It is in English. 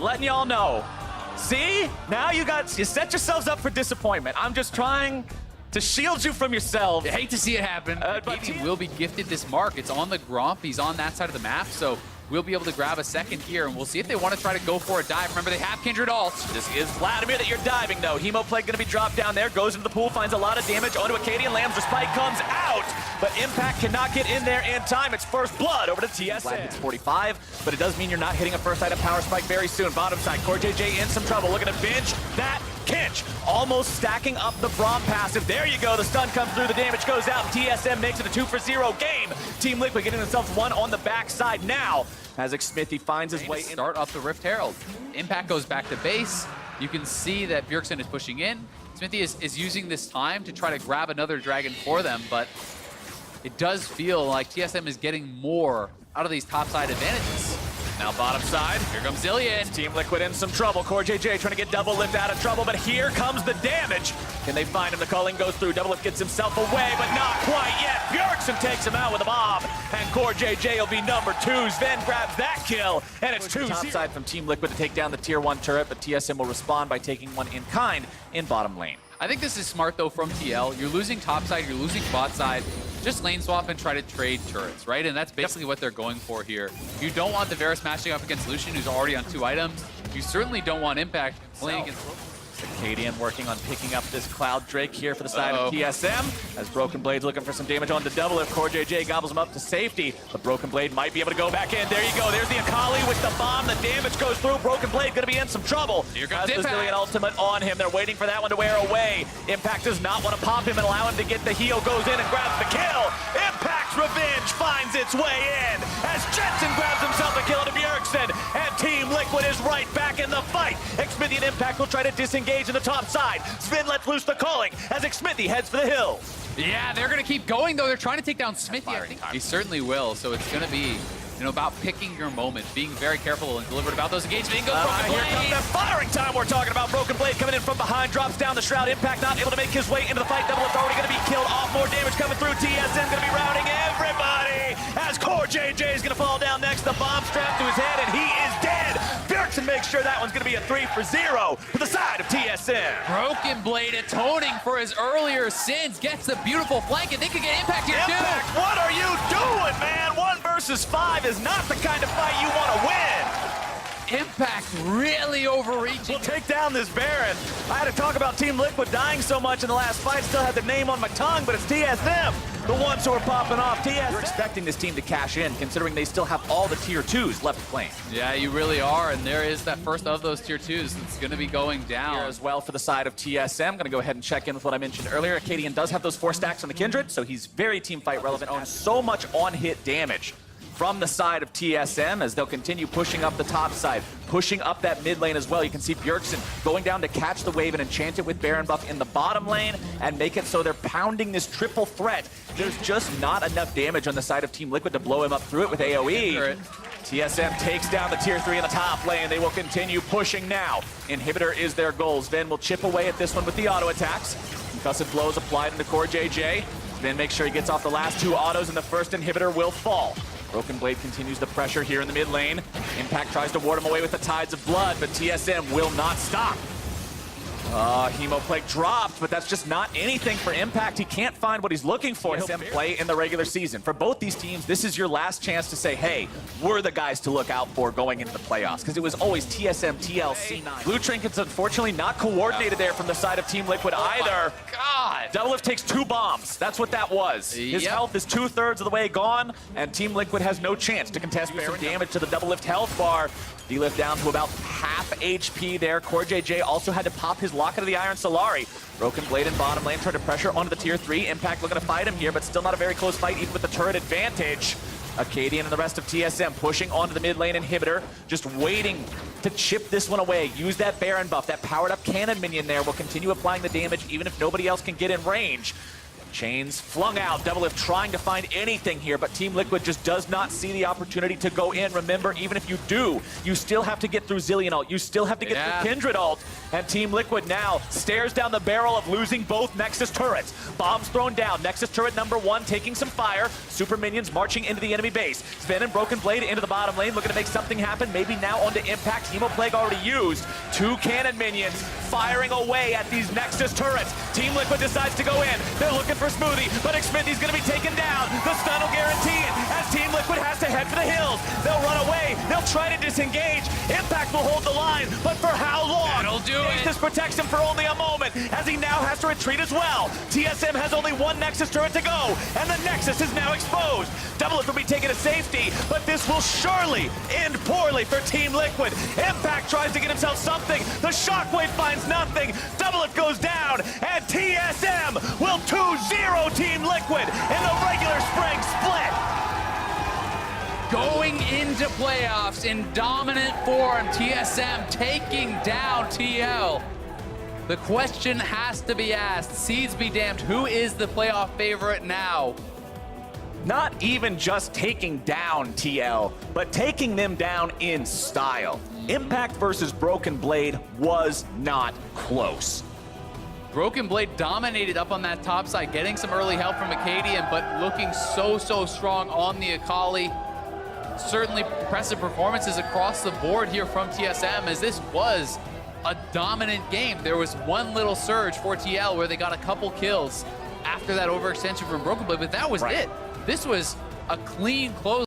letting y'all know. See? Now you set yourselves up for disappointment. I'm just trying to shield you from yourselves. I hate to see it happen. But he will be gifted this mark. It's on the Gromp. He's on that side of the map, so we'll be able to grab a second here, and we'll see if they want to try to go for a dive. Remember, they have Kindred ult. This is Vladimir that you're diving, though. Hemoplague going to be dropped down there, goes into the pool, finds a lot of damage onto Acadian. Lamb's Respite comes out, but Impact cannot get in there in time. It's first blood over to TSM. Vlad hits 45, but it does mean you're not hitting a first item power spike very soon. Bottom side, CoreJJ in some trouble, looking to binge that Kinch, almost stacking up the Braum passive. There you go, the stun comes through, the damage goes out, and TSM makes it a 2-for-0 game. Team Liquid getting themselves one on the backside now, as Smithy finds his way in. Start off the Rift Herald. Impact goes back to base. You can see that Bjergsen is pushing in. Smithy is using this time to try to grab another dragon for them, but it does feel like TSM is getting more out of these topside advantages. Now bottom side, here comes Zillion. Team Liquid in some trouble. CoreJJ trying to get Double Lift out of trouble, but here comes the damage. Can they find him? The culling goes through. Double Lift gets himself away, but not quite yet. Bjergsen takes him out with a bomb, and CoreJJ will be number 2. Sven grabs that kill, and it's 2-0. Top side from Team Liquid to take down the tier 1 turret, but TSM will respond by taking one in kind in bottom lane. I think this is smart, though, from TL. You're losing top side, you're losing bot side. Just lane swap and try to trade turrets, right? And that's basically what they're going for here. You don't want the Varus matching up against Lucian, who's already on 2 items. You certainly don't want Impact playing against... Acadian working on picking up this Cloud Drake here for the side of TSM, as Broken Blade's looking for some damage on the double. If CoreJJ gobbles him up to safety, but Broken Blade might be able to go back in. There you go. There's the Akali with the bomb. The damage goes through. Broken Blade going to be in some trouble. Here comes Impact. An ultimate on him. They're waiting for that one to wear away. Impact does not want to pop him and allow him to get the heal. Goes in and grabs the kill. Impact's revenge finds its way in as Jensen grabs himself a kill to Bjergsen, and Team Liquid is right back in the fight. Xmithy and Impact will try to disengage in the top side. Sven lets loose the calling as Xmithy heads for the hills. Yeah, they're going to keep going, though. They're trying to take down Smithy. I think he certainly will, so it's going to be, about picking your moment, being very careful and deliberate about those engagements. Here comes the firing time we're talking about. Broken Blade coming in from behind, drops down the Shroud. Impact not able to make his way into the fight. Double Lift's already going to be killed off. More damage coming through. TSM going to be routing everybody as CoreJJ is going to fall down next. The bomb strapped to his head, and he is dead. Bjergsen makes sure that one's going to be a 3-for-0 for the side of TSM. Broken Blade atoning for his earlier sins. Gets the beautiful flank, and they could get Impact here too. Impact, what are you doing, man? 1 versus 5 is not the kind of fight you want to win. Impact really overreaching. We'll take down this Baron. I had to talk about Team Liquid dying so much in the last fight. Still had the name on my tongue, but it's TSM, the ones who are popping off. TSM. You're expecting this team to cash in, considering they still have all the tier 2s left playing. Yeah, you really are, and there is that first of those tier 2s that's going to be going down. Here as well for the side of TSM. I'm going to go ahead and check in with what I mentioned earlier. Acadian does have those 4 stacks on the Kindred, so he's very team fight relevant. Owns so much on-hit damage from the side of TSM as they'll continue pushing up the top side, pushing up that mid lane as well. You can see Bjergsen going down to catch the wave and enchant it with Baron buff in the bottom lane and make it so they're pounding this triple threat. There's just not enough damage on the side of Team Liquid to blow him up through it with AoE. TSM takes down the tier 3 in the top lane. They will continue pushing now. Inhibitor is their goal. Sven will chip away at this one with the auto attacks. Concussive blows applied into CoreJJ. Sven makes sure he gets off the last 2 autos and the first inhibitor will fall. Broken Blade continues the pressure here in the mid lane. Impact tries to ward him away with the Tides of Blood, but TSM will not stop. Hemoplague dropped, but that's just not anything for Impact. He can't find what he's looking for. TSM play in the regular season. For both these teams, this is your last chance to say, hey, we're the guys to look out for going into the playoffs, because it was always TSM, TL, C9. Blue Trinket's unfortunately not coordinated there from the side of Team Liquid either. God! Double Lift takes 2 bombs. That's what that was. His health is 2/3 of the way gone, and Team Liquid has no chance to contest some damage to the Double Lift health bar. D-Lift down to about half HP there. CoreJJ also had to pop his Locket of the Iron Solari. Broken Blade in bottom lane, trying to pressure onto the tier 3. Impact looking to fight him here, but still not a very close fight, even with the turret advantage. Acadian and the rest of TSM pushing onto the mid lane inhibitor, just waiting to chip this one away. Use that Baron buff, that powered up cannon minion there will continue applying the damage even if nobody else can get in range. Chains flung out. Double Lift trying to find anything here, but Team Liquid just does not see the opportunity to go in. Remember, even if you do, you still have to get through Zillion ult. You still have to get through Kindred ult. And Team Liquid now stares down the barrel of losing both Nexus turrets. Bombs thrown down. Nexus turret number 1 taking some fire. super minions marching into the enemy base. Sven and Broken Blade into the bottom lane, looking to make something happen. Maybe now onto Impact. Emo Plague already used. 2 cannon minions firing away at these Nexus turrets. Team Liquid decides to go in. They're looking for Smoothie, but Xmithie's going to be taken down. The stun will guarantee it as Team Liquid has to head for the hills. They'll run away. They'll try to disengage. Impact will hold the line, but for how long? That'll do it. This protects him for only a moment as he now has to retreat as well. TSM has only 1 Nexus turret to go, and the Nexus is now exposed. Double will be taken to safety, but this will surely end poorly for Team Liquid. Impact tries to get himself something. The Shockwave finds nothing. Double goes down, and TSM will 2-0 Team Liquid in the regular spring split. Going into playoffs in dominant form, TSM taking down TL. The question has to be asked, seeds be damned, who is the playoff favorite now? Not even just taking down TL, but taking them down in style. Impact versus Broken Blade was not close. Broken Blade dominated up on that top side, getting some early help from Acadian, but looking so strong on the Akali. Certainly impressive performances across the board here from TSM, as this was a dominant game. There was one little surge for TL where they got a couple kills after that overextension from Broken Blade, but that was it. This was a clean close.